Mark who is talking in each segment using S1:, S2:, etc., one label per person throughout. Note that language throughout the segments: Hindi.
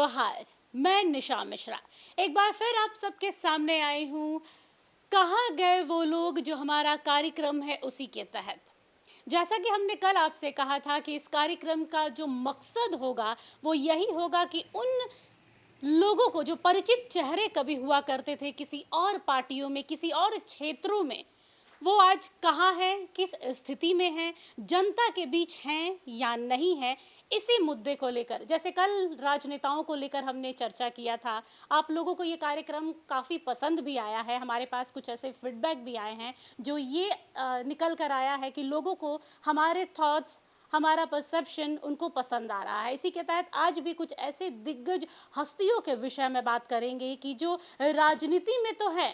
S1: जोहार। मैं निशा मिश्रा एक बार फिर आप सबके सामने आई हूँ। कहाँ गए वो लोग, जो हमारा कार्यक्रम है उसी के तहत। जैसा कि हमने कल आपसे कहा था कि इस कार्यक्रम का जो मकसद होगा वो यही होगा कि उन लोगों को, जो परिचित चेहरे कभी हुआ करते थे किसी और पार्टियों में, किसी और क्षेत्रों में, वो आज कहाँ हैं, किस स्थिति में हैं, जनता के बीच हैं या नहीं है, इसी मुद्दे को लेकर, जैसे कल राजनेताओं को लेकर हमने चर्चा किया था। आप लोगों को ये कार्यक्रम काफ़ी पसंद भी आया है। हमारे पास कुछ ऐसे फीडबैक भी आए हैं जो ये निकल कर आया है कि लोगों को हमारे थॉट्स, हमारा परसेप्शन उनको पसंद आ रहा है। इसी के तहत आज भी कुछ ऐसे दिग्गज हस्तियों के विषय में बात करेंगे कि जो राजनीति में तो है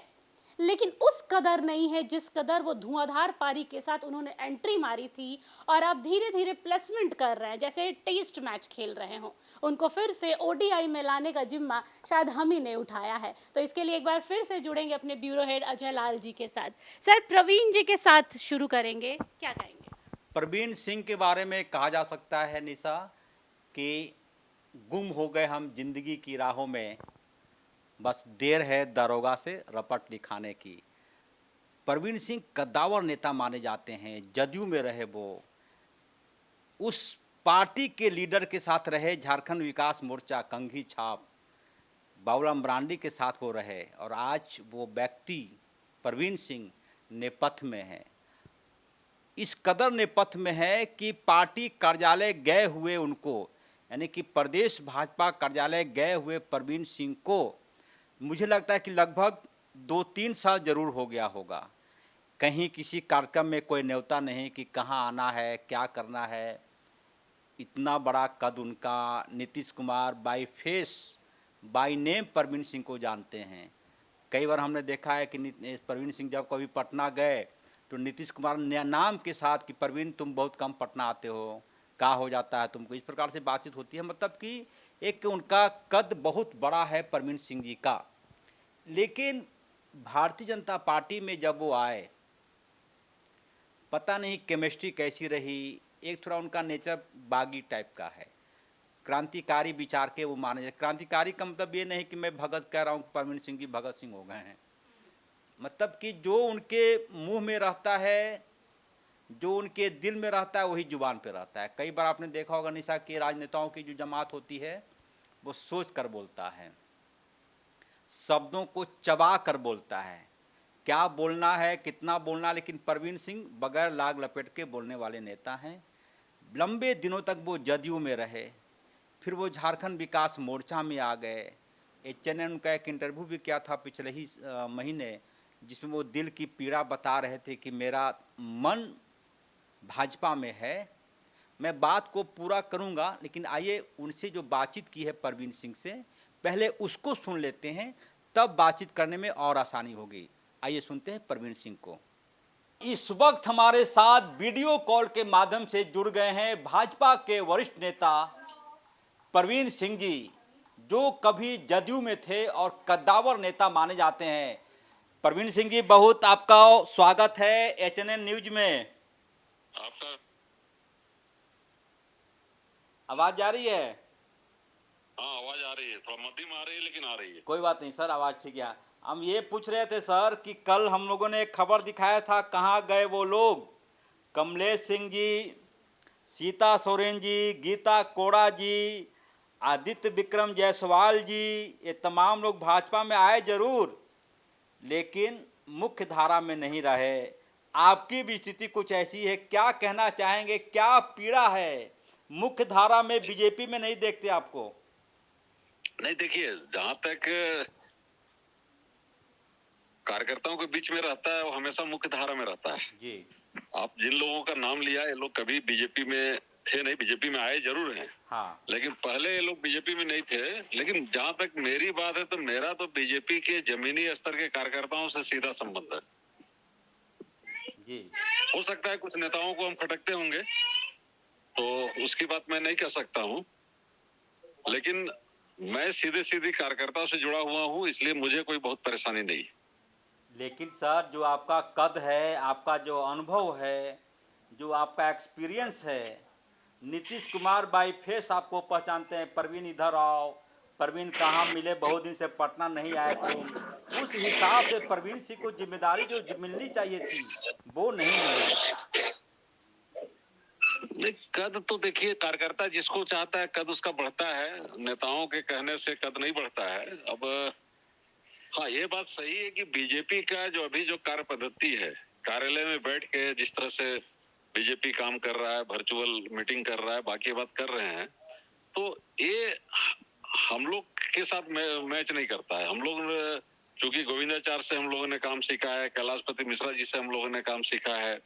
S1: लेकिन उस कदर नहीं है जिस कदर वो धुआंधार पारी के साथ उन्होंने एंट्री मारी थी और अब धीरे धीरे प्लेसमेंट कर रहे हैं, जैसे टेस्ट मैच खेल रहे हों। उनको फिर से ओडीआई में लाने का जिम्मा शायद हम ही ने उठाया है। तो इसके लिए एक बार फिर से जुड़ेंगे अपने ब्यूरो हेड अजय लाल जी के साथ। सर, प्रवीण जी के साथ शुरू करेंगे, क्या कहेंगे?
S2: प्रवीण सिंह के बारे में कहा जा सकता है निशा कि गुम हो गए हम जिंदगी की राहों में, बस देर है दरोगा से रपट लिखाने की। प्रवीण सिंह कद्दावर नेता माने जाते हैं। जदयू में रहे वो, उस पार्टी के लीडर के साथ रहे, झारखंड विकास मोर्चा कंघी छाप बाबूराम मरांडी के साथ वो रहे, और आज वो व्यक्ति प्रवीण सिंह नेपथ में है। इस कदर नेपथ में है कि पार्टी कार्यालय गए हुए उनको, यानी कि प्रदेश भाजपा कार्यालय गए हुए प्रवीण सिंह को मुझे लगता है कि लगभग 2-3 साल जरूर हो गया होगा। कहीं किसी कार्यक्रम में कोई न्योता नहीं कि कहाँ आना है, क्या करना है। इतना बड़ा कद उनका। Nitish Kumar by face by name Praveen Singh को जानते हैं। कई बार हमने देखा है कि प्रवीण सिंह जब कभी पटना गए तो नीतीश कुमार ने नाम के साथ कि प्रवीण तुम बहुत कम पटना आते हो, क्या हो जाता है तुमको, इस प्रकार से बातचीत होती है। मतलब कि एक उनका कद बहुत बड़ा है प्रवीण सिंह जी का। लेकिन भारतीय जनता पार्टी में जब वो आए, पता नहीं केमिस्ट्री कैसी रही। एक थोड़ा उनका नेचर बागी टाइप का है, क्रांतिकारी विचार के वो माने। क्रांतिकारी का मतलब ये नहीं कि मैं भगत कह रहा हूँ, प्रवीण सिंह जी भगत सिंह हो गए हैं। मतलब कि जो उनके मुंह में रहता है, जो उनके दिल में रहता है, वही जुबान पे रहता है। कई बार आपने देखा होगा निशा कि राजनेताओं की जो जमात होती है वो सोच कर बोलता है, शब्दों को चबा कर बोलता है, क्या बोलना है, कितना बोलना। लेकिन प्रवीण सिंह बगैर लाग लपेट के बोलने वाले नेता हैं। लंबे दिनों तक वो जदयू में रहे, फिर वो झारखंड विकास मोर्चा में आ गए। HNN का एक इंटरव्यू भी किया था पिछले ही महीने, जिसमें वो दिल की पीड़ा बता रहे थे कि मेरा मन भाजपा में है, मैं बात को पूरा करूंगा। लेकिन आइए उनसे जो बातचीत की है प्रवीण सिंह से, पहले उसको सुन लेते हैं, तब बातचीत करने में और आसानी होगी। आइए सुनते हैं प्रवीण सिंह को। इस वक्त हमारे साथ वीडियो कॉल के माध्यम से जुड़ गए हैं भाजपा के वरिष्ठ नेता प्रवीण सिंह जी, जो कभी जदयू में थे और कद्दावर नेता माने जाते हैं। प्रवीण सिंह जी, बहुत आपका स्वागत है HNN न्यूज में।
S3: आपका
S2: आवाज जा रही है?
S3: हाँ, आवाज आ रही है, थोड़ा मध्यम आ रही है लेकिन आ रही है।
S2: कोई बात नहीं सर, आवाज ठीक है। हम ये पूछ रहे थे सर कि कल हम लोगों ने एक खबर दिखाया था, कहाँ गए वो लोग। कमलेश सिंह जी, सीता सोरेन जी, गीता कोड़ा जी, आदित्य विक्रम जायसवाल जी, ये तमाम लोग भाजपा में आए जरूर, लेकिन मुख्य धारा में नहीं रहे। आपकी भी स्थिति कुछ ऐसी है, क्या कहना चाहेंगे, क्या पीड़ा है? मुख्य धारा में बीजेपी में नहीं देखते आपको?
S3: नहीं, देखिए, जहां तक कार्यकर्ताओं के बीच में रहता है वो हमेशा मुख्य धारा में रहता है
S2: जी।
S3: आप जिन लोगों का नाम लिया, ये लोग कभी बीजेपी में थे नहीं, बीजेपी में आए जरूर हैं।
S2: हाँ।
S3: लेकिन पहले ये लोग बीजेपी में नहीं थे। लेकिन जहां तक मेरी बात है तो मेरा तो बीजेपी के जमीनी स्तर के कार्यकर्ताओं से सीधा संबंध है
S2: जी।
S3: हो सकता है कुछ नेताओं को हम खटकते होंगे, तो उसकी बात मैं नहीं कह सकता हूँ, लेकिन मैं सीधे सीधे कार्यकर्ताओं से जुड़ा हुआ हूँ, इसलिए मुझे कोई बहुत परेशानी नहीं।
S2: लेकिन सर, जो आपका कद है, आपका जो अनुभव है, जो आपका एक्सपीरियंस है, नीतीश कुमार बाई फेस आपको पहचानते हैं, प्रवीण इधर आओ, परवीन कहाँ मिले, बहुत दिन से पटना नहीं आए तुम। उस हिसाब से परवीन सिंह को जिम्मेदारी जो मिलनी चाहिए थी वो नहीं मिली।
S3: नहीं, कद तो देखिए, कार्यकर्ता जिसको चाहता है कद उसका बढ़ता है, नेताओं के कहने से कद नहीं बढ़ता है। अब हाँ, ये बात सही है कि बीजेपी का जो अभी जो कार्य पद्धति है, कार्यालय में बैठ के जिस तरह से बीजेपी काम कर रहा है, वर्चुअल मीटिंग कर रहा है, बाकी बात कर रहे हैं, तो ये हम लोग के साथ मैच नहीं करता है। हम लोग चूंकि गोविंदाचार्य से हम लोगों ने काम सीखा है, कैलाशपति मिश्रा जी से हम लोगों ने काम सीखा है,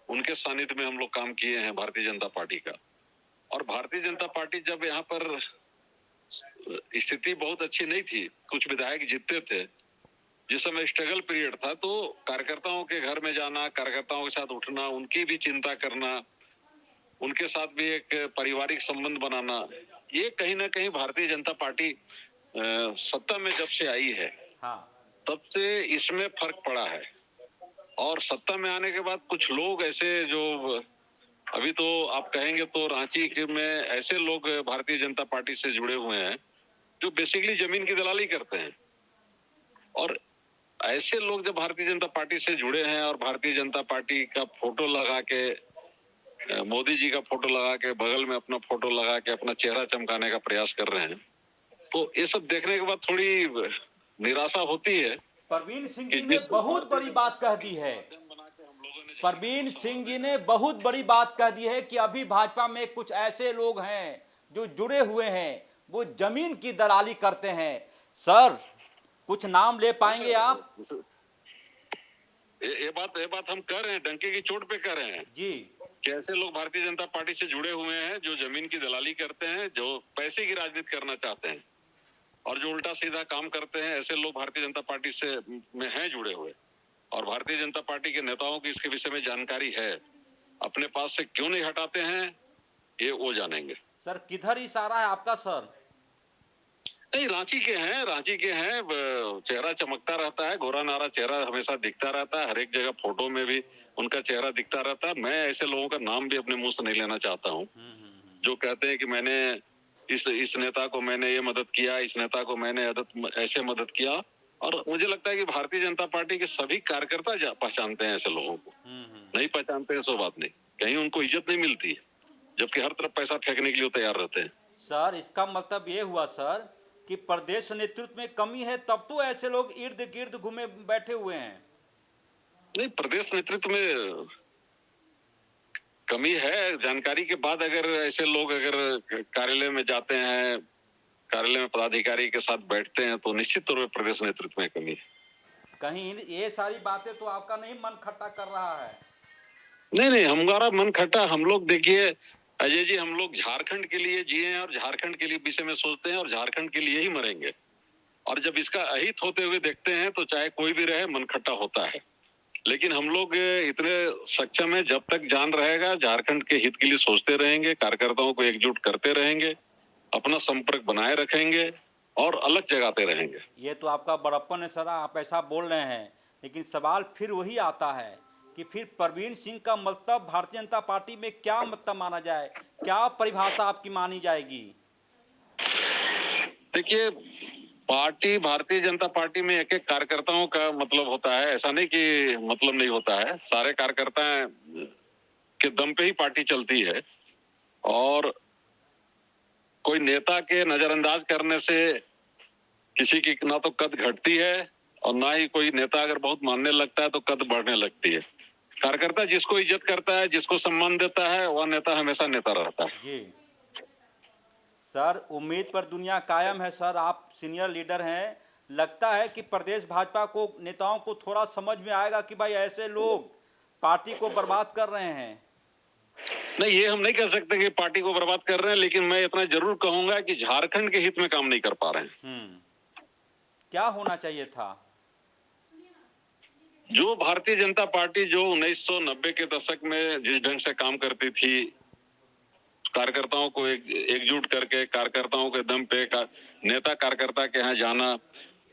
S3: उनके सानिध्य में हम लोग काम किए हैं भारतीय जनता पार्टी का। और भारतीय जनता पार्टी जब यहाँ पर स्थिति बहुत अच्छी नहीं थी, कुछ विधायक जीतते थे, जिस समय स्ट्रगल पीरियड था, तो कार्यकर्ताओं के घर में जाना, कार्यकर्ताओं के साथ उठना, उनकी भी चिंता करना, उनके साथ भी एक पारिवारिक संबंध बनाना, ये कहीं ना कहीं भारतीय जनता पार्टी सत्ता में जब से आई है,
S2: हाँ,
S3: तब से इसमें फर्क पड़ा है। और सत्ता में आने के बाद कुछ लोग ऐसे जो अभी तो आप कहेंगे तो रांची के में ऐसे लोग भारतीय जनता पार्टी से जुड़े हुए हैं जो बेसिकली जमीन की दलाली करते हैं। और ऐसे लोग जब भारतीय जनता पार्टी से जुड़े हैं और भारतीय जनता पार्टी का फोटो लगा के, मोदी जी का फोटो लगा के, बगल में अपना फोटो लगा के अपना चेहरा चमकाने का प्रयास कर रहे हैं, तो ये सब देखने के बाद थोड़ी निराशा होती है।
S2: परवीन सिंह जी ने बहुत बड़ी बात कह दी है। परवीन सिंह जी ने बहुत बड़ी बात कह दी है कि अभी भाजपा में कुछ ऐसे लोग हैं जो जुड़े हुए हैं, वो जमीन की दलाली करते हैं। सर, कुछ नाम ले पाएंगे आप?
S3: ये बात हम कर रहे हैं, डंके की चोट पे कर रहे हैं
S2: जी,
S3: कि ऐसे लोग भारतीय जनता पार्टी से जुड़े हुए हैं जो जमीन की दलाली करते हैं, जो पैसे की राजनीति करना चाहते हैं और जो उल्टा सीधा काम करते हैं, ऐसे लोग भारतीय जनता पार्टी से में हैं जुड़े हुए। और भारतीय जनता पार्टी के नेताओं की इसके विषय में जानकारी है, अपने पास से क्यों नहीं हटाते हैं ये वो जानेंगे।
S2: सर किधर इशारा है आपका सर?
S3: नहीं, रांची के हैं, रांची के हैं, चेहरा चमकता रहता है, गोरा नारा चेहरा हमेशा दिखता रहता है, हर एक जगह फोटो में भी उनका चेहरा दिखता रहता है। मैं ऐसे लोगों का नाम भी अपने मुंह से नहीं लेना चाहता हूँ जो कहते हैं कि मैंने इस नेता को मैंने ये मदद किया, इस नेता को मैंने ऐसे मदद किया। और मुझे लगता है कि भारतीय जनता पार्टी के सभी कार्यकर्ता पहचानते हैं ऐसे लोगों को। नहीं पहचानते हैं सो बात नहीं, कहीं उनको इज्जत नहीं मिलती है, जबकि हर तरफ पैसा फेंकने के लिए तैयार रहते हैं।
S2: सर इसका मतलब ये हुआ सर कि प्रदेश नेतृत्व में कमी है, तब तो ऐसे लोग इर्द गिर्द घूमे बैठे हुए हैं।
S3: नहीं, प्रदेश नेतृत्व में कमी है, जानकारी के बाद अगर ऐसे लोग अगर कार्यालय में जाते हैं, कार्यालय में पदाधिकारी के साथ बैठते हैं, तो निश्चित तौर पर प्रदेश नेतृत्व में कमी है।
S2: कहीं ये सारी बातें तो आपका नहीं मन खट्टा कर रहा है?
S3: नहीं, हमारा मन खट्टा, हम लोग देखिए अजय जी, हम लोग झारखंड के लिए जिए हैं और झारखंड के लिए विषय में सोचते हैं और झारखंड के लिए ही मरेंगे। और जब इसका अहित होते हुए देखते हैं तो चाहे कोई भी रहे, मन खट्टा होता है। लेकिन हम लोग इतने सक्षम हैं, जब तक जान रहेगा झारखंड के हित के लिए सोचते रहेंगे, कार्यकर्ताओं को एकजुट करते रहेंगे, अपना संपर्क बनाए रखेंगे और अलग जगाते रहेंगे।
S2: ये तो आपका बड़प्पन है सर, आप ऐसा बोल रहे हैं, लेकिन सवाल फिर वही आता है कि फिर परवीन सिंह का मतलब भारतीय जनता पार्टी में क्या मतलब माना जाए, क्या परिभाषा आपकी मानी जाएगी?
S3: देखिए, पार्टी भारतीय जनता पार्टी में एक एक कार्यकर्ताओं का मतलब होता है, ऐसा नहीं कि मतलब नहीं होता है। सारे कार्यकर्ता के दम पे ही पार्टी चलती है और कोई नेता के नजरअंदाज करने से किसी की ना तो कद घटती है और ना ही कोई नेता अगर बहुत मानने लगता है तो कद बढ़ने लगती है। कार्यकर्ता जिसको इज्जत करता है, जिसको सम्मान देता है, वह नेता हमेशा नेता रहता है।
S2: जी सर, उम्मीद पर दुनिया कायम है सर, आप सीनियर लीडर हैं, लगता है कि प्रदेश भाजपा को नेताओं को थोड़ा समझ में आएगा कि भाई ऐसे लोग पार्टी को बर्बाद कर रहे हैं।
S3: नहीं, ये हम नहीं कह सकते कि पार्टी को बर्बाद कर रहे हैं, लेकिन मैं इतना जरूर कहूंगा कि झारखंड के हित में काम नहीं कर पा रहे हैं।
S2: क्या होना चाहिए था?
S3: जो भारतीय जनता पार्टी जो 1990 के दशक में जिस ढंग से काम करती थी, कार्यकर्ताओं को एकजुट करके, कार्यकर्ताओं के दम पे नेता कार्यकर्ता के यहाँ जाना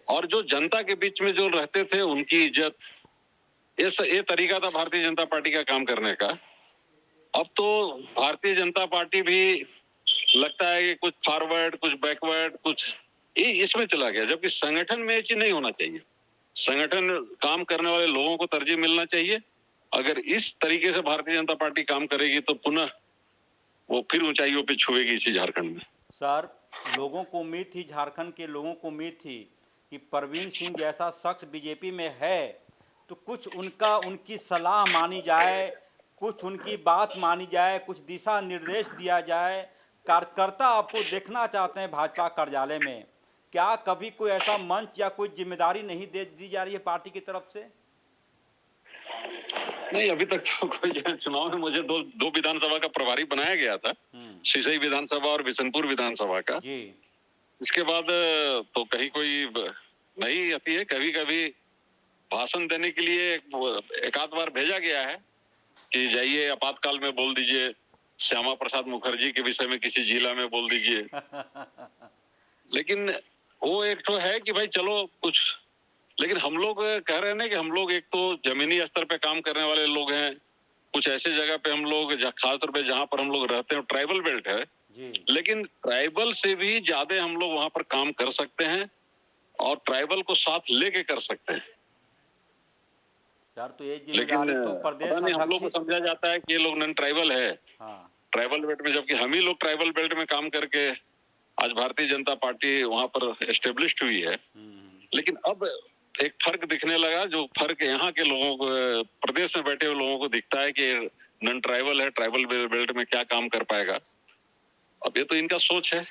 S3: और जो जनता के बीच में जो रहते थे उनकी इज्जत, ये तरीका था भारतीय जनता पार्टी का काम करने का। अब तो भारतीय जनता पार्टी भी लगता है कि कुछ फॉरवर्ड, कुछ बैकवर्ड, कुछ ये इसमें चला गया, जबकि संगठन में ये चीज नहीं होना चाहिए। संगठन काम करने वाले लोगों को तरजीह मिलना चाहिए। अगर इस तरीके से भारतीय जनता पार्टी काम करेगी तो पुनः वो फिर ऊंचाइयों पे छुएगी इसी झारखंड में।
S2: सर, लोगों को उम्मीद थी, झारखंड के लोगों को उम्मीद थी कि परवीन सिंह जैसा शख्स बीजेपी में है तो कुछ उनकी सलाह मानी जाए, कुछ उनकी बात मानी जाए, कुछ दिशा निर्देश दिया जाए। कार्यकर्ता आपको देखना चाहते हैं भाजपा कार्यालय में। क्या कभी कोई ऐसा मंच या कोई जिम्मेदारी नहीं दे दी जा रही है पार्टी की तरफ से?
S3: नहीं, अभी तक तो कोई चुनाव में मुझे दो विधानसभा का प्रभारी बनाया गया था, सिसई विधानसभा और बिशनपुर विधानसभा का
S2: जी।
S3: इसके बाद तो कहीं कोई नहीं आती है। कभी कभी भाषण देने के लिए एक आध बार भेजा गया है कि जाइए आपातकाल में बोल दीजिए, श्यामा प्रसाद मुखर्जी के विषय में किसी जिला में बोल दीजिए। लेकिन वो एक तो है कि भाई चलो कुछ, लेकिन हम लोग कह रहे हैं ना कि हम लोग एक तो जमीनी स्तर पे काम करने वाले लोग हैं। कुछ ऐसे जगह पे हम लोग खासतौर पे जहाँ पर हम लोग रहते हैं ट्राइबल बेल्ट है
S2: जी। लेकिन
S3: लेकिन ट्राइबल से भी ज्यादा हम लोग वहां पर काम कर सकते हैं और ट्राइबल को साथ लेके कर सकते हैं।
S2: सर, तो ये
S3: लेकिन
S2: जिम्मेदारी तो प्रदेश
S3: पता नहीं हम लोग को
S2: अध्यक्ष।
S3: समझा जाता है कि ये लोग नॉन ट्राइबल है,
S2: हाँ,
S3: ट्राइबल बेल्ट में, जबकि हम ही लोग ट्राइबल बेल्ट में काम करके आज भारतीय जनता पार्टी वहां पर एस्टेब्लिश्ड हुई है। लेकिन अब एक फर्क दिखने लगा, जो फर्क यहाँ के लोगों को, प्रदेश में बैठे हुए लोगों को दिखता है कि नॉन ट्राइबल है, ट्राइबल बेल्ट में क्या काम कर पाएगा। अब ये तो इनका सोच है।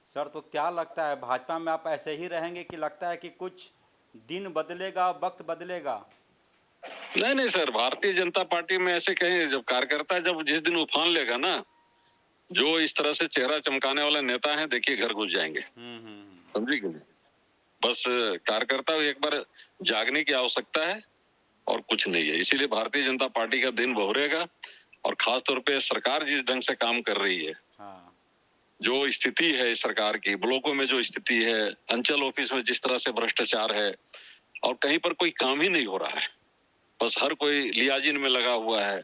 S2: सर, तो क्या लगता है भाजपा में आप ऐसे ही रहेंगे कि लगता है कि कुछ दिन बदलेगा, वक्त बदलेगा?
S3: नहीं नहीं सर, भारतीय जनता पार्टी में ऐसे कहीं जब कार्यकर्ता जब जिस दिन उफान लेगा ना, जो इस तरह से चेहरा चमकाने वाले नेता हैं, देखिए घर घुस जाएंगे। समझे कि नहीं? बस कार्यकर्ता एक बार जागने की आवश्यकता है और कुछ नहीं है। इसीलिए भारतीय जनता पार्टी का दिन बहुरेगा और खास तौर पे सरकार जिस ढंग से काम कर रही है,
S2: हाँ।
S3: जो स्थिति है सरकार की, ब्लॉकों में जो स्थिति है, अंचल ऑफिस में जिस तरह से भ्रष्टाचार है और कहीं पर कोई काम ही नहीं हो रहा है, बस हर कोई लियाजिन में लगा हुआ है,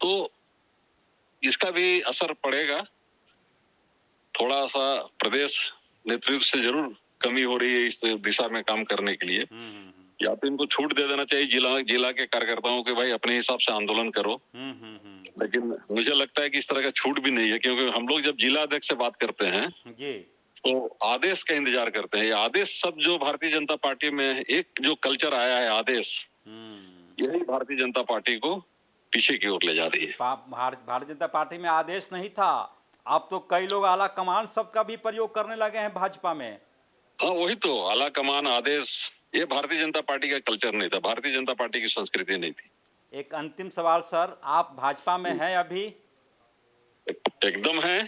S3: तो इसका भी असर पड़ेगा। थोड़ा सा प्रदेश नेतृत्व से जरूर कमी हो रही है इस दिशा में काम करने के लिए। या तो इनको छूट दे देना चाहिए जिला के कार्यकर्ताओं के, भाई अपने हिसाब से आंदोलन करो। लेकिन मुझे लगता है कि इस तरह का छूट भी नहीं है, क्योंकि हम लोग जब जिला अध्यक्ष से बात करते हैं
S2: जी,
S3: तो आदेश का इंतजार करते हैं। ये आदेश सब जो भारतीय जनता पार्टी में एक जो कल्चर आया है आदेश, यही भारतीय जनता पार्टी को पीछे की ओर ले जा रही है।
S2: भारतीय जनता पार्टी में आदेश नहीं था, अब तो कई लोग आला कमान सबका भी प्रयोग करने लगे हैं भाजपा में।
S3: हाँ, वही तो आला कमान आदेश, ये भारतीय जनता पार्टी का कल्चर नहीं था, भारतीय जनता पार्टी की संस्कृति नहीं थी।
S2: एक अंतिम सवाल सर, आप भाजपा में हैं अभी?
S3: एकदम है,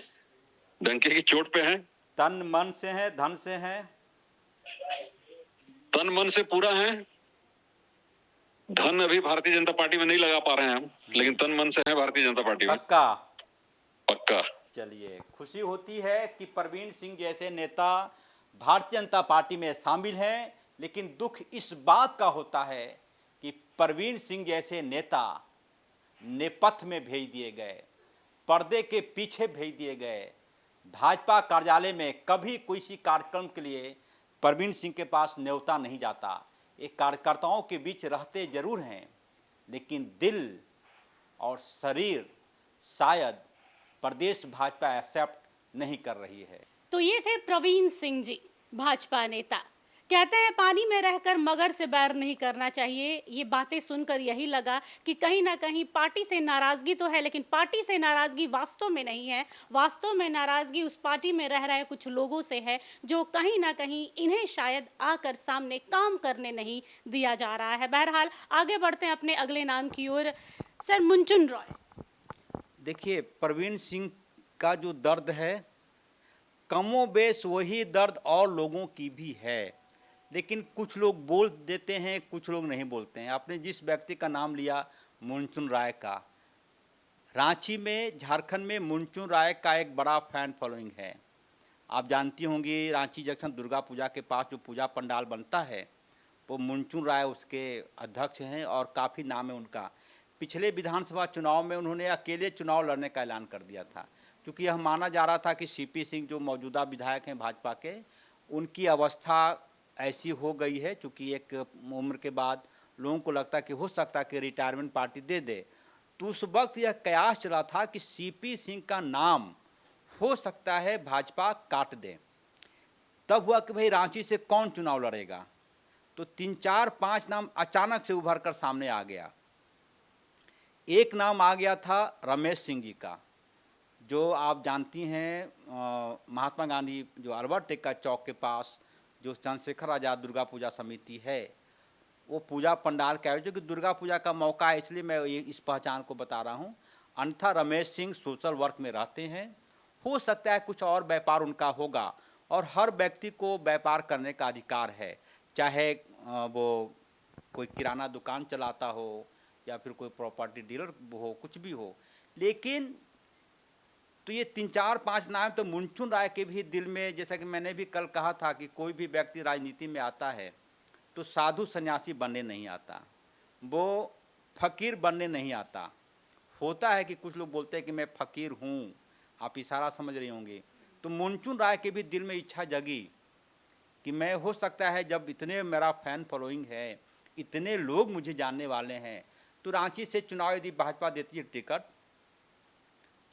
S3: डंके की चोट पे हैं।
S2: तन मन से हैं, धन से हैं?
S3: तन मन से पूरा है। धन अभी भारतीय जनता पार्टी में नहीं लगा पा रहे हैं हम, लेकिन तन मन से है भारतीय जनता पार्टी में।
S2: पक्का?
S3: पक्का।
S2: चलिए, खुशी होती है कि परवीन सिंह जैसे नेता भारतीय जनता पार्टी में शामिल हैं, लेकिन दुख इस बात का होता है कि परवीन सिंह जैसे नेता नेपथ्य में भेज दिए गए, पर्दे के पीछे भेज दिए गए। भाजपा कार्यालय में कभी किसी कार्यक्रम के लिए परवीन सिंह के पास न्योता नहीं जाता। ये कार्यकर्ताओं के बीच रहते जरूर हैं, लेकिन दिल और शरीर शायद प्रदेश भाजपा एक्सेप्ट नहीं कर रही है।
S1: तो ये थे प्रवीण सिंह जी, भाजपा नेता। कहते हैं पानी में रहकर मगर से बैर नहीं करना चाहिए। ये बातें सुनकर यही लगा कि कहीं ना कहीं पार्टी से नाराजगी तो है, लेकिन पार्टी से नाराजगी वास्तव में नहीं है। वास्तव में नाराजगी उस पार्टी में रह रहे कुछ लोगों से है, जो कहीं ना कहीं इन्हें शायद आकर सामने काम करने नहीं दिया जा रहा है। बहरहाल आगे बढ़ते हैं अपने अगले नाम की ओर। सर, मुनचुन रॉय।
S2: देखिए, परवीन सिंह का जो दर्द है, कमोबेश वही दर्द और लोगों की भी है, लेकिन कुछ लोग बोल देते हैं, कुछ लोग नहीं बोलते हैं। आपने जिस व्यक्ति का नाम लिया, मुनचुन राय का, रांची में, झारखंड में मुनचुन राय का एक बड़ा फैन फॉलोइंग है। आप जानती होंगी, रांची जंक्शन दुर्गा पूजा के पास जो पूजा पंडाल बनता है, वो मुनचुन राय उसके अध्यक्ष हैं और काफ़ी नाम है उनका। पिछले विधानसभा चुनाव में उन्होंने अकेले चुनाव लड़ने का ऐलान कर दिया था। क्योंकि यह माना जा रहा था कि सीपी सिंह जो मौजूदा विधायक हैं भाजपा के, उनकी अवस्था ऐसी हो गई है, क्योंकि एक उम्र के बाद लोगों को लगता है कि हो सकता है कि रिटायरमेंट पार्टी दे दे। तो उस वक्त यह कयास चला था कि सीपी सिंह का नाम हो सकता है भाजपा काट दे। तब हुआ कि भाई रांची से कौन चुनाव लड़ेगा, तो 3-4-5 नाम अचानक से उभर कर सामने आ गया। एक नाम आ गया था रमेश सिंह जी का, जो आप जानती हैं महात्मा गांधी जो अल्बर्ट टेक्का चौक के पास जो चंद्रशेखर आज़ाद दुर्गा पूजा समिति है, वो पूजा पंडाल का आयोजन, कि दुर्गा पूजा का मौका है इसलिए मैं ये इस पहचान को बता रहा हूँ। अन्यथा रमेश सिंह सोशल वर्क में रहते हैं, हो सकता है कुछ और व्यापार उनका होगा, और हर व्यक्ति को व्यापार करने का अधिकार है, चाहे वो कोई किराना दुकान चलाता हो या फिर कोई प्रॉपर्टी डीलर हो, कुछ भी हो। लेकिन तो ये 3-4-5 नाम तो मुनचुन राय के भी दिल में, जैसा कि मैंने भी कल कहा था कि कोई भी व्यक्ति राजनीति में आता है तो साधु सन्यासी बनने नहीं आता, वो फकीर बनने नहीं आता। होता है कि कुछ लोग बोलते हैं कि मैं फकीर हूँ, आप इशारा समझ रही होंगी। तो मुनचुन राय के भी दिल में इच्छा जगी कि मैं, हो सकता है जब इतने मेरा फैन फॉलोइंग है, इतने लोग मुझे जानने वाले हैं, तो रांची से चुनाव यदि भाजपा देती है टिकट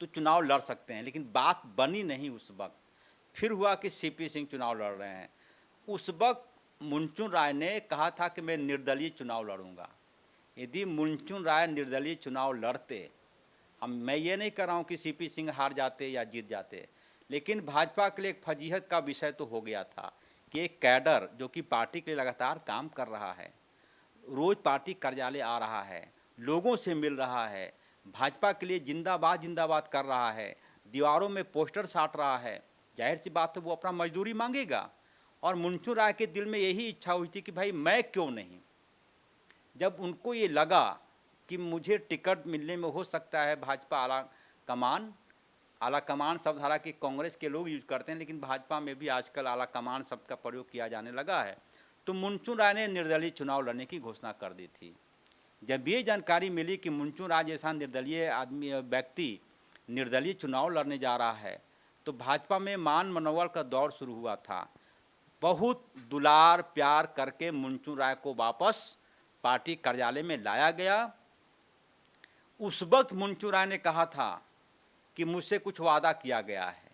S2: तो चुनाव लड़ सकते हैं। लेकिन बात बनी नहीं उस वक्त। फिर हुआ कि सीपी सिंह चुनाव लड़ रहे हैं। उस वक्त मुनचुन राय ने कहा था कि मैं निर्दलीय चुनाव लड़ूंगा। यदि मुनचुन राय निर्दलीय चुनाव लड़ते, मैं ये नहीं कर रहा हूँ कि सीपी सिंह हार जाते या जीत जाते, लेकिन भाजपा के लिए एक फजीहत का विषय तो हो गया था कि एक कैडर जो कि पार्टी के लिए लगातार काम कर रहा है, रोज़ पार्टी कार्यालय आ रहा है, लोगों से मिल रहा है, भाजपा के लिए जिंदाबाद जिंदाबाद कर रहा है, दीवारों में पोस्टर साट रहा है, जाहिर सी बात है वो अपना मजदूरी मांगेगा। और मुनचुन राय के दिल में यही इच्छा हुई थी कि भाई मैं क्यों नहीं। जब उनको ये लगा कि मुझे टिकट मिलने में हो सकता है भाजपा आला कमान शब्द हालांकि कांग्रेस के लोग यूज करते हैं, लेकिन भाजपा में भी आजकल आला कमान शब्द का प्रयोग किया जाने लगा है, तो मुनचुन राय ने निर्दलीय चुनाव लड़ने की घोषणा कर दी थी। जब ये जानकारी मिली कि मुनचुन राय जैसा निर्दलीय आदमी व्यक्ति निर्दलीय चुनाव लड़ने जा रहा है, तो भाजपा में मान मनोबल का दौर शुरू हुआ था। बहुत दुलार प्यार करके मुनचुन राय को वापस पार्टी कार्यालय में लाया गया। उस वक्त मुनचुन राय ने कहा था कि मुझसे कुछ वादा किया गया है।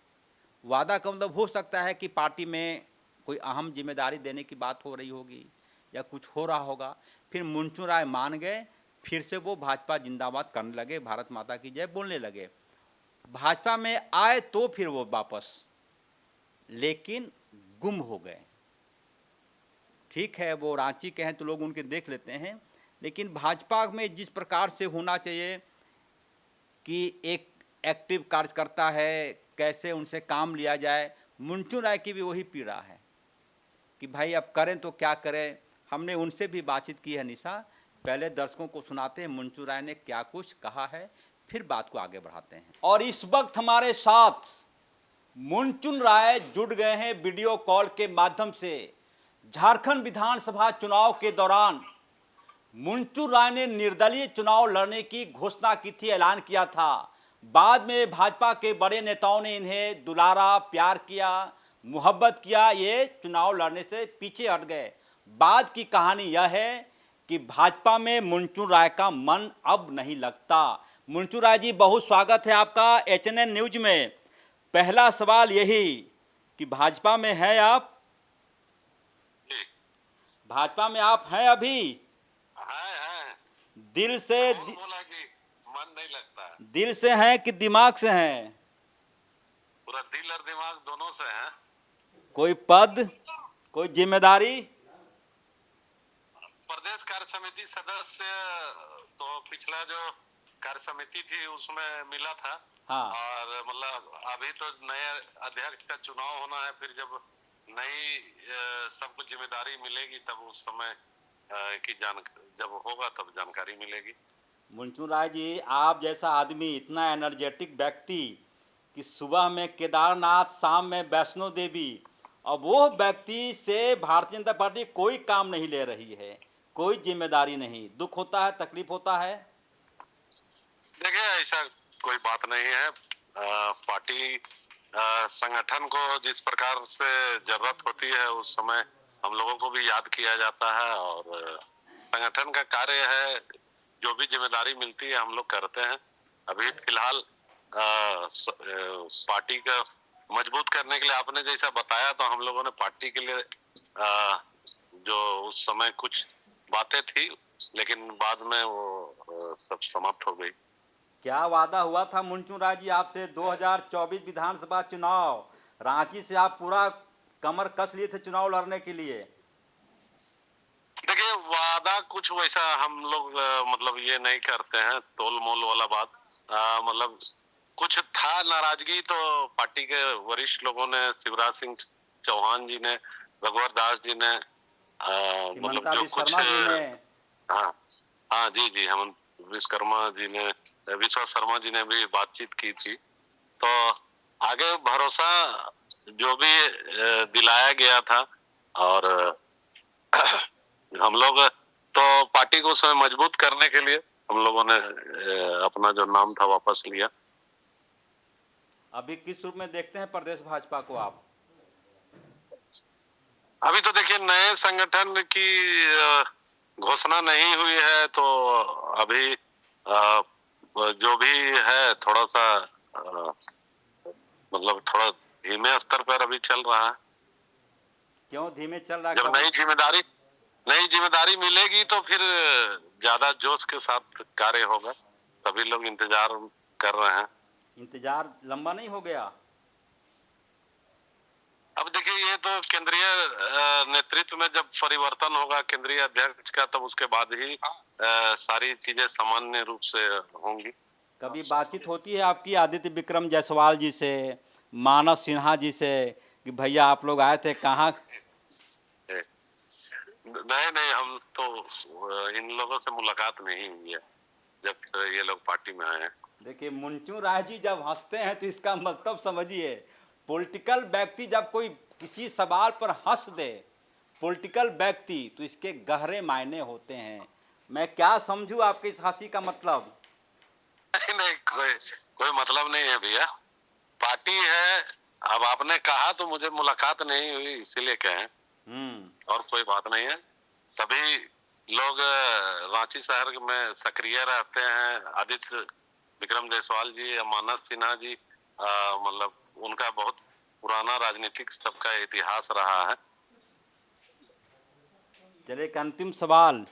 S2: वादा का मतलब हो सकता है कि पार्टी में कोई अहम जिम्मेदारी देने की बात हो रही होगी या कुछ हो रहा होगा। फिर मुनचुन राय मान गए, फिर से वो भाजपा जिंदाबाद करने लगे, भारत माता की जय बोलने लगे। भाजपा में आए तो फिर वो वापस, लेकिन गुम हो गए। ठीक है, वो रांची के हैं तो लोग उनके देख लेते हैं, लेकिन भाजपा में जिस प्रकार से होना चाहिए कि एक एक्टिव कार्यकर्ता है, कैसे उनसे काम लिया जाए, मुनचुन राय की भी वही पीड़ा है कि भाई अब करें तो क्या करें। हमने उनसे भी बातचीत की है निशा, पहले दर्शकों को सुनाते हैं मुनचुन राय ने क्या कुछ कहा है, फिर बात को आगे बढ़ाते हैं। और इस वक्त हमारे साथ मुनचुन राय जुड़ गए हैं वीडियो कॉल के माध्यम से। झारखंड विधानसभा चुनाव के दौरान मुनचुन राय ने निर्दलीय चुनाव लड़ने की घोषणा की थी, ऐलान किया था। बाद में भाजपा के बड़े नेताओं ने इन्हें दुलारा, प्यार किया, मोहब्बत किया, ये चुनाव लड़ने से पीछे हट गए। बाद की कहानी यह है कि भाजपा में मुनचुन राय का मन अब नहीं लगता। मुनचुन राय जी, बहुत स्वागत है आपका HNN न्यूज में। पहला सवाल यही कि भाजपा में हैं आप? भाजपा में आप हैं अभी?
S3: है।
S2: दिल से
S3: बोला कि मन नहीं लगता।
S2: दिल से हैं कि दिमाग से हैं?
S3: पूरा दिल और दिमाग दोनों से है।
S2: कोई पद, कोई जिम्मेदारी?
S3: प्रदेश कार्य समिति सदस्य तो पिछला जो कार्य समिति थी उसमें मिला था।
S2: हाँ।
S3: और मतलब अभी तो नए अध्यक्ष का चुनाव होना है, फिर जब नई सबको जिम्मेदारी मिलेगी तब उस समय की जब होगा तब जानकारी मिलेगी।
S2: मुनचुन राय जी, आप जैसा आदमी, इतना एनर्जेटिक व्यक्ति कि सुबह में केदारनाथ, शाम में वैष्णो देवी, अब वो व्यक्ति से भारतीय जनता पार्टी कोई काम नहीं ले रही है, कोई जिम्मेदारी नहीं। दुख होता है, तकलीफ होता है?
S3: देखिए, ऐसा कोई बात नहीं है।
S4: पार्टी संगठन को जिस प्रकार से जरूरत होती है उस समय हम लोगों को भी याद किया जाता है, और संगठन का कार्य है, जो भी जिम्मेदारी मिलती है हम लोग करते हैं। अभी फिलहाल पार्टी का मजबूत करने के लिए आपने जैसा बताया, तो हम लोगों ने पार्टी के लिए जो उस समय कुछ बातें थी, लेकिन बाद में वो सब समाप्त हो गई।
S2: क्या वादा हुआ था मुंचू राय जी आपसे 2024 विधानसभा चुनाव? रांची से आप पूरा कमर कस लिए थे चुनाव लड़ने के लिए।
S4: देखिए, वादा कुछ वैसा हम लोग मतलब ये नहीं करते हैं, तोल मोल वाला बात। मतलब कुछ था नाराजगी, तो पार्टी के वरिष्ठ लोगों ने, शिवराज सिंह चौहान जी ने, रघुवर दास जी ने, मतलब
S2: हिमंता
S4: जो
S2: विश्व
S4: कुछ
S2: शर्मा जी ने।
S4: हाँ हाँ जी जी, हेमंत विश्वकर्मा जी ने, विश्वा शर्मा जी ने भी बातचीत की थी। तो आगे भरोसा जो भी दिलाया गया था, और हम लोग तो पार्टी को उसमें मजबूत करने के लिए हम लोगों ने अपना जो नाम था वापस लिया।
S2: अभी किस रूप में देखते हैं प्रदेश भाजपा को आप?
S4: अभी तो देखिए, नए संगठन की घोषणा नहीं हुई है, तो अभी जो भी है थोड़ा सा मतलब थोड़ा धीमे स्तर पर अभी चल रहा है।
S2: क्यों धीमे चल रहा है?
S4: जब नई जिम्मेदारी मिलेगी तो फिर ज्यादा जोश के साथ कार्य होगा। सभी लोग इंतजार कर रहे हैं।
S2: इंतजार लंबा नहीं हो गया?
S4: अब देखिए, ये तो केंद्रीय नेतृत्व में जब परिवर्तन होगा केंद्रीय अध्यक्ष का, तब उसके बाद ही सारी चीजें सामान्य रूप से होंगी।
S2: कभी बातचीत होती है आपकी आदित्य विक्रम जायसवाल जी से, मानस सिन्हा जी से, कि भैया आप लोग आए थे कहाँ?
S4: नहीं नहीं, हम तो इन लोगों से मुलाकात नहीं हुई है जब ये लोग पार्टी में आए हैं।
S2: देखिए मुंचू राय जी जब हंसते हैं तो इसका मतलब समझिए, पॉलिटिकल व्यक्ति जब कोई किसी सवाल पर हंस दे, पॉलिटिकल व्यक्ति, तो इसके गहरे मायने होते हैं। मैं क्या समझूं आपके इस हंसी का मतलब?
S4: नहीं नहीं, कोई मतलब नहीं है भैया, पार्टी है। अब आपने कहा तो मुझे मुलाकात नहीं हुई इसीलिए कहें, और कोई बात नहीं है। सभी लोग रांची शहर में सक्रिय रहते हैं। आदित्य विक्रम जायसवाल जी या मानस सिन्हा जी, मतलब उनका बहुत पुराना राजनीतिक सबका इतिहास रहा है।
S2: चलिए एक अंतिम सवाल,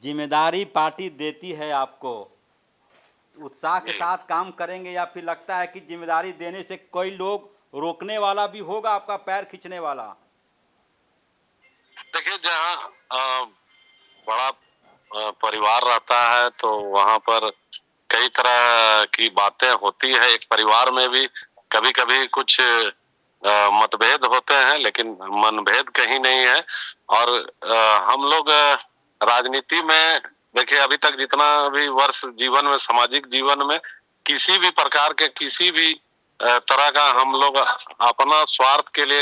S2: जिम्मेदारी पार्टी देती है आपको, उत्साह के साथ काम करेंगे या फिर लगता है कि जिम्मेदारी देने से कोई लोग रोकने वाला भी होगा, आपका पैर खींचने वाला?
S4: देखिए, जहाँ बड़ा परिवार रहता है तो वहाँ पर कई तरह की बातें होती है। एक परिवार में भी कभी कभी कुछ मतभेद होते हैं, लेकिन मनभेद कहीं नहीं है। और हम लोग राजनीति में देखिए, अभी तक जितना भी वर्ष जीवन में, सामाजिक जीवन में, किसी भी प्रकार के किसी भी तरह का हम लोग अपना स्वार्थ के लिए,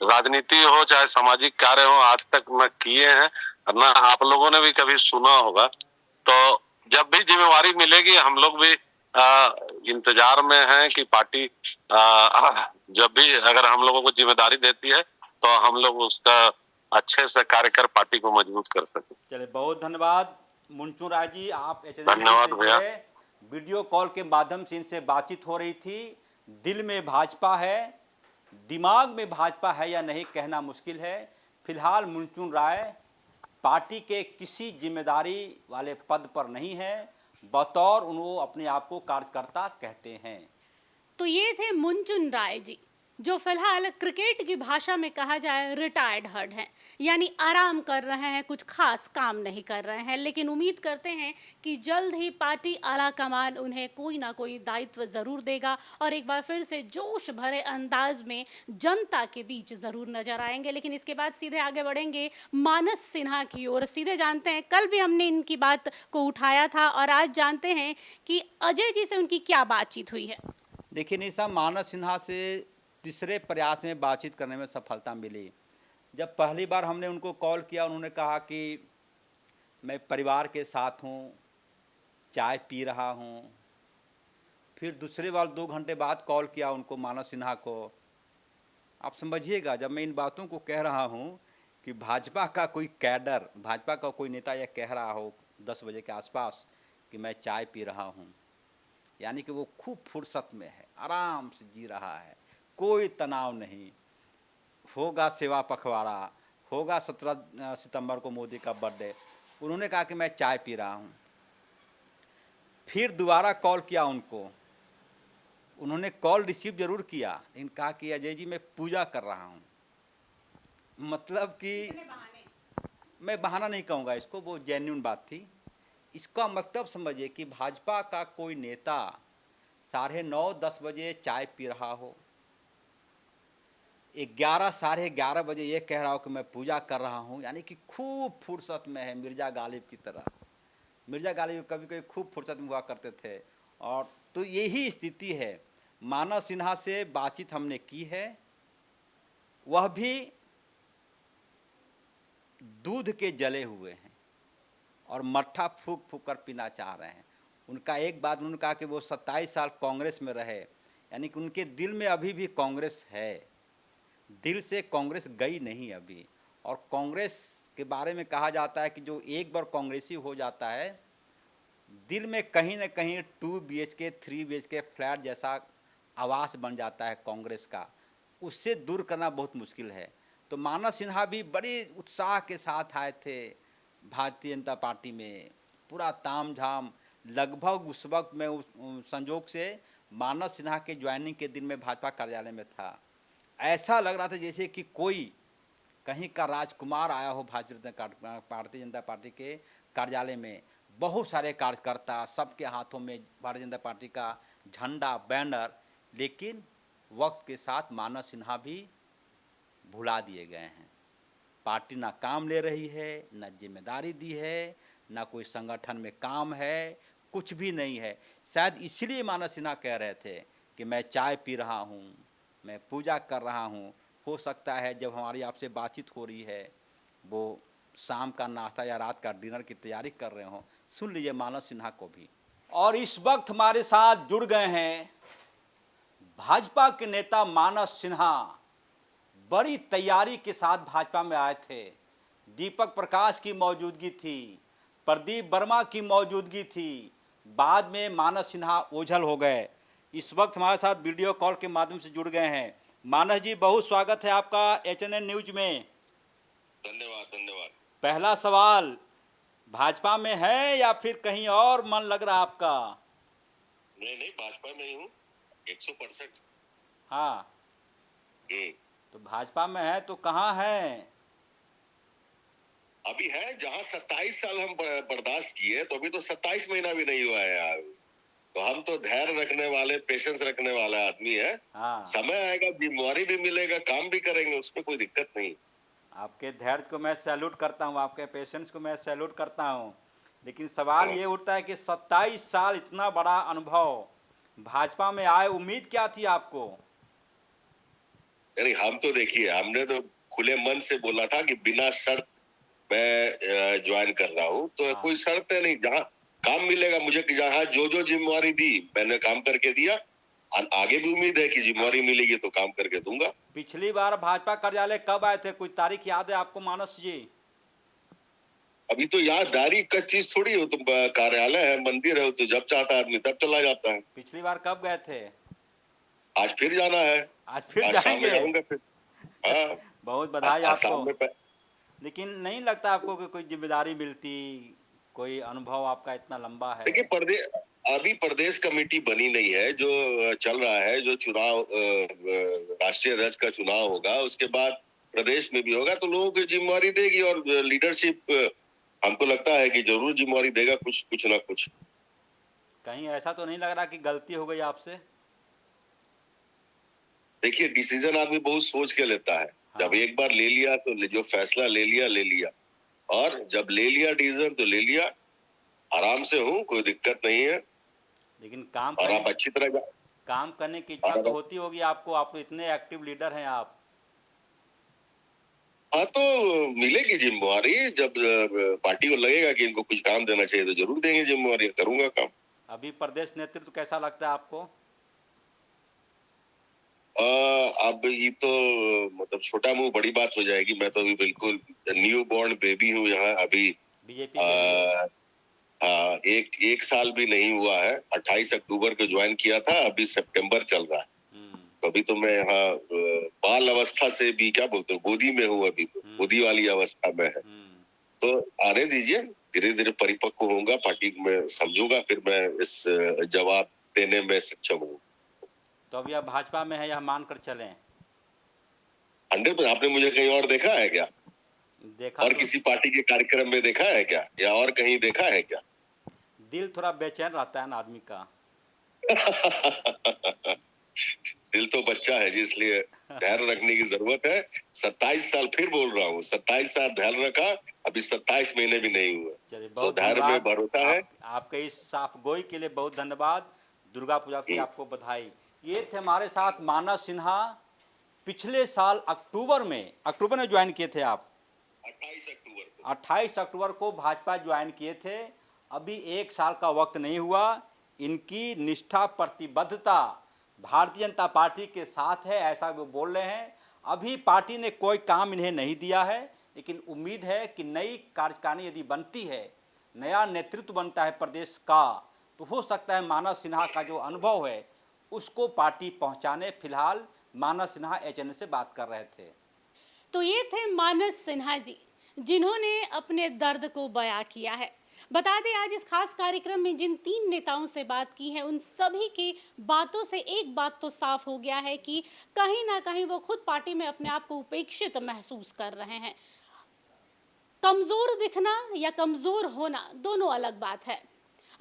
S4: राजनीति हो चाहे सामाजिक कार्य हो, आज तक न किए हैं, न आप लोगों ने भी कभी सुना होगा। तो जब भी जिम्मेवारी मिलेगी हम लोग भी इंतजार में हैं कि पार्टी जब भी अगर हम लोगों को जिम्मेदारी देती है तो हम लोग उसका अच्छे से कार्य कर पार्टी को मजबूत कर सके।
S2: चलिए बहुत धन्यवाद मुंचू राय जी, आप एचएनएन
S4: धन्यवाद
S2: से
S4: भैया।
S2: जुड़े। वीडियो कॉल के माध्यम से इनसे बातचीत हो रही थी। दिल में भाजपा है, दिमाग में भाजपा है या नहीं कहना मुश्किल है। फिलहाल मुंचू राय पार्टी के किसी जिम्मेदारी वाले पद पर नहीं है, बतौर उन्होंने अपने आप को कार्यकर्ता कहते हैं।
S1: तो ये थे मुंचुन राय जी, जो फिलहाल क्रिकेट की भाषा में कहा जाए रिटायर्ड हर्ड हैं, यानी आराम कर रहे हैं, कुछ खास काम नहीं कर रहे हैं। लेकिन उम्मीद करते हैं कि जल्द ही पार्टी आला कमान उन्हें कोई ना कोई दायित्व ज़रूर देगा और एक बार फिर से जोश भरे अंदाज में जनता के बीच ज़रूर नजर आएंगे। लेकिन इसके बाद सीधे आगे बढ़ेंगे मानस सिन्हा की ओर। सीधे जानते हैं, कल भी हमने इनकी बात को उठाया था और आज जानते हैं कि अजय जी से उनकी क्या बातचीत हुई है।
S2: देखिए निशा, मानस सिन्हा से तीसरे प्रयास में बातचीत करने में सफलता मिली। जब पहली बार हमने उनको कॉल किया, उन्होंने कहा कि मैं परिवार के साथ हूँ, चाय पी रहा हूँ, फिर दूसरे बार 2 घंटे बाद कॉल किया उनको, मानस सिन्हा को। आप समझिएगा, जब मैं इन बातों को कह रहा हूँ कि भाजपा का कोई कैडर, भाजपा का कोई नेता यह कह रहा हो 10 बजे के आसपास कि मैं चाय पी रहा हूँ, यानी कि वो खूब फुर्सत में है, आराम से जी रहा है, कोई तनाव नहीं। होगा सेवा पखवाड़ा, होगा 17 सितंबर को मोदी का बर्थडे, उन्होंने कहा कि मैं चाय पी रहा हूँ। फिर दोबारा कॉल किया उनको, उन्होंने कॉल रिसीव जरूर किया, लेकिन कहा कि अजय जी मैं पूजा कर रहा हूँ। मतलब कि मैं बहाना नहीं कहूँगा इसको, वो जेन्युइन बात थी। इसका मतलब समझिए कि भाजपा का कोई नेता 9:30-10 बजे चाय पी रहा हो, 11 11:30 बजे ये कह रहा हो कि मैं पूजा कर रहा हूँ, यानी कि खूब फुर्सत में है, मिर्जा गालिब की तरह। मिर्जा गालिब कभी कभी खूब फुर्सत में हुआ करते थे। और तो यही स्थिति है। मानस सिन्हा से बातचीत हमने की है, वह भी दूध के जले हुए हैं और मट्ठा फूक फूक कर पीना चाह रहे हैं। उनका एक बात उन्होंने कहा कि वो 27 साल कांग्रेस में रहे, यानी कि उनके दिल में अभी भी कांग्रेस है, दिल से कांग्रेस गई नहीं अभी। और कांग्रेस के बारे में कहा जाता है कि जो एक बार कांग्रेसी हो जाता है, दिल में कहीं ना कहीं 2 BHK 3 BHK फ्लैट जैसा आवास बन जाता है कांग्रेस का, उससे दूर करना बहुत मुश्किल है। तो मानस सिन्हा भी बड़े उत्साह के साथ आए थे भारतीय जनता पार्टी में, पूरा ताम झाम। लगभग उस वक्त मैं उस संजोग से मानस सिन्हा के ज्वाइनिंग के दिन में भाजपा कार्यालय में था। ऐसा लग रहा था जैसे कि कोई कहीं का राजकुमार आया हो भारतीय जनता पार्टी के कार्यालय में। बहुत सारे कार्यकर्ता, सबके हाथों में भारतीय जनता पार्टी का झंडा, बैनर। लेकिन वक्त के साथ मानस सिन्हा भी भुला दिए गए हैं। पार्टी ना काम ले रही है, ना जिम्मेदारी दी है, ना कोई संगठन में काम है, कुछ भी नहीं है। शायद इसलिए मानस सिन्हा कह रहे थे कि मैं चाय पी रहा हूँ, मैं पूजा कर रहा हूँ। हो सकता है जब हमारी आपसे बातचीत हो रही है वो शाम का नाश्ता या रात का डिनर की तैयारी कर रहे हों। सुन लीजिए मानस सिन्हा को भी। और इस वक्त हमारे साथ जुड़ गए हैं भाजपा के नेता मानस सिन्हा। बड़ी तैयारी के साथ भाजपा में आए थे। दीपक प्रकाश की मौजूदगी थी, प्रदीप वर्मा की मौजूदगी थी, बाद में मानस सिन्हा ओझल हो गए। इस वक्त हमारे साथ वीडियो कॉल के माध्यम से जुड़ गए हैं। मानस जी, बहुत स्वागत है आपका HNN न्यूज में।
S5: धन्यवाद धन्यवाद।
S2: पहला सवाल, भाजपा में है या फिर कहीं और मन लग रहा आपका?
S5: नहीं नहीं, भाजपा में ही हूँ 100%।
S2: हाँ, तो भाजपा में है तो कहाँ है?
S5: अभी है जहाँ 27 साल हम बर्दाश्त किए, तो अभी तो 27 महीना भी नहीं हुआ है यार। तो हम तो धैर्य रखने वाले, पेशेंस रखने वाला आदमी है।
S2: हाँ,
S5: समय आएगा, जिम्मेवारी भी मिलेगा, काम भी करेंगे, उसमें कोई दिक्कत नहीं।
S2: आपके धैर्य को मैं सैल्यूट करता हूँ, आपके पेशेंस को मैं सैल्यूट करता हूँ। लेकिन सवाल ये उठता है कि 27 साल इतना बड़ा अनुभव, भाजपा में आए, उम्मीद क्या थी आपको?
S5: यानी हम तो देखिए, हमने तो खुले मन से बोला था कि बिना शर्त मैं ज्वाइन कर रहा हूँ। तो
S2: हाँ।
S5: कोई शर्त है नहीं, जहाँ काम मिलेगा मुझे, जहाँ जो जो जिम्मेवारी दी मैंने काम करके दिया। आगे भी उम्मीद है कि जिम्मेवारी मिलेगी तो काम करके दूंगा।
S2: पिछली बार भाजपा कार्यालय कब आए थे, कोई तारीख याद है आपको मानस जी?
S5: अभी तो याददारी का चीज थोड़ी हो, तुम कार्यालय है, मंदिर है, तो जब चाहता है आदमी तब चला जाता है।
S2: पिछली बार कब गए थे?
S5: आज फिर जाना है।
S2: आज फिर
S5: आज शाम में
S2: जाएंगे?
S5: जाऊंगा फिर। हाँ,
S2: बहुत बधाई
S5: आज
S2: आपको।
S5: शाम में
S2: लेकिन नहीं लगता आपको कि कोई जिम्मेदारी मिलती, कोई अनुभव आपका इतना लंबा है?
S5: देखिए, अभी प्रदेश कमेटी बनी नहीं है। जो चल रहा है, जो चुनाव राष्ट्रीय अध्यक्ष का चुनाव होगा, उसके बाद प्रदेश में भी होगा, तो लोगों को जिम्मेवारी देगी। और लीडरशिप हमको लगता है कि जरूर जिम्मेवारी देगा, कुछ ना कुछ।
S2: कहीं ऐसा तो नहीं लग रहा कि गलती हो गई आपसे?
S5: देखिए, डिसीजन आदमी बहुत सोच के लेता है।
S2: हाँ।
S5: जब एक बार ले लिया तो जो फैसला ले लिया। और जब ले लिया डिसीजन तो ले लिया। आराम से हूँ, कोई दिक्कत नहीं है।
S2: लेकिन काम
S5: और
S2: करने
S5: आप अच्छी तरह
S2: काम करने की इच्छा तो होती होगी आपको, आप तो इतने एक्टिव लीडर हैं आप।
S5: हाँ, तो मिलेगी जिम्मेवारी। जब पार्टी को लगेगा कि इनको कुछ काम देना चाहिए तो जरूर देंगे जिम्मेवारी, करूंगा काम।
S2: अभी प्रदेश नेतृत्व कैसा लगता है आपको?
S5: अब ये तो मतलब छोटा मुंह बड़ी बात हो जाएगी। मैं तो अभी बिल्कुल न्यू बॉर्न बेबी हूँ यहाँ अभी।
S2: बीजेपी के लिए
S5: हाँ, एक साल भी नहीं हुआ है। 28 अक्टूबर को ज्वाइन किया था, अभी सितंबर चल रहा है। तो अभी तो मैं यहाँ बाल अवस्था से भी क्या बोलते हैं, गोदी में हूँ अभी, तो गोदी वाली अवस्था में है। तो आने दीजिए, धीरे धीरे परिपक्व होऊंगा, पार्टी में समझूंगा, फिर मैं इस जवाब देने में सक्षम हूँ।
S2: तो अभी आप भाजपा में है, यह मानकर चलें?
S5: 100%। आपने मुझे कहीं और देखा है क्या?
S2: देखा
S5: और
S2: तो
S5: किसी पार्टी के कार्यक्रम में देखा है क्या, या और कहीं देखा है क्या?
S2: दिल थोड़ा बेचैन रहता है ना आदमी का।
S5: दिल तो बच्चा है जी, इसलिए धैर्य रखने की जरूरत है। 27 साल, फिर बोल रहा हूँ, 27 साल धैर्य रखा, अभी 27 महीने भी नहीं हुए।
S2: चलिए,
S5: तो
S2: बहुत
S5: धैर्य में
S2: धन्यवाद।
S5: भरोसा है।
S2: आपके इस साफगोई के लिए बहुत धन्यवाद। दुर्गा पूजा की आपको बधाई। ये थे हमारे साथ मानस सिन्हा। पिछले साल अक्टूबर में ज्वाइन किए थे आप? 28 अक्टूबर को भाजपा ज्वाइन किए थे। अभी 1 साल का वक्त नहीं हुआ। इनकी निष्ठा, प्रतिबद्धता भारतीय जनता पार्टी के साथ है, ऐसा वो बोल रहे हैं। अभी पार्टी ने कोई काम इन्हें नहीं दिया है, लेकिन उम्मीद है कि नई कार्यकारिणी यदि बनती है, नया नेतृत्व बनता है प्रदेश का, तो हो सकता है मानस सिन्हा का जो अनुभव है उसको पार्टी पहुंचाने। फिलहाल मानस सिन्हा एचएनए से बात कर रहे थे।
S1: तो ये थे मानस सिन्हा जी, जिन्होंने अपने दर्द को बयां किया है। बता दें, आज इस खास कार्यक्रम में जिन 3 नेताओं से बात की है, उन सभी की बातों से एक बात तो साफ हो गया है कि कहीं ना कहीं वो खुद पार्टी में अपने आप को उपेक्षित महसूस कर रहे हैं। कमजोर दिखना या कमजोर होना दोनों अलग बात है।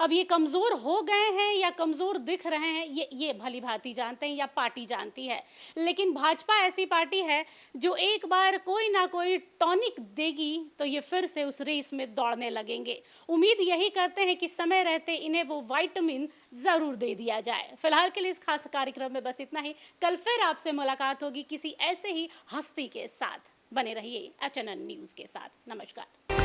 S1: अब ये कमजोर हो गए हैं या कमजोर दिख रहे हैं, ये भली भांति जानते हैं या पार्टी जानती है। लेकिन भाजपा ऐसी पार्टी है जो एक बार कोई ना कोई टॉनिक देगी तो ये फिर से उस रेस में दौड़ने लगेंगे। उम्मीद यही करते हैं कि समय रहते इन्हें वो विटामिन जरूर दे दिया जाए। फिलहाल के लिए इस खास कार्यक्रम में बस इतना ही। कल फिर आपसे मुलाकात होगी किसी ऐसे ही हस्ती के साथ। बने रहिए एचएनएन न्यूज के साथ। नमस्कार।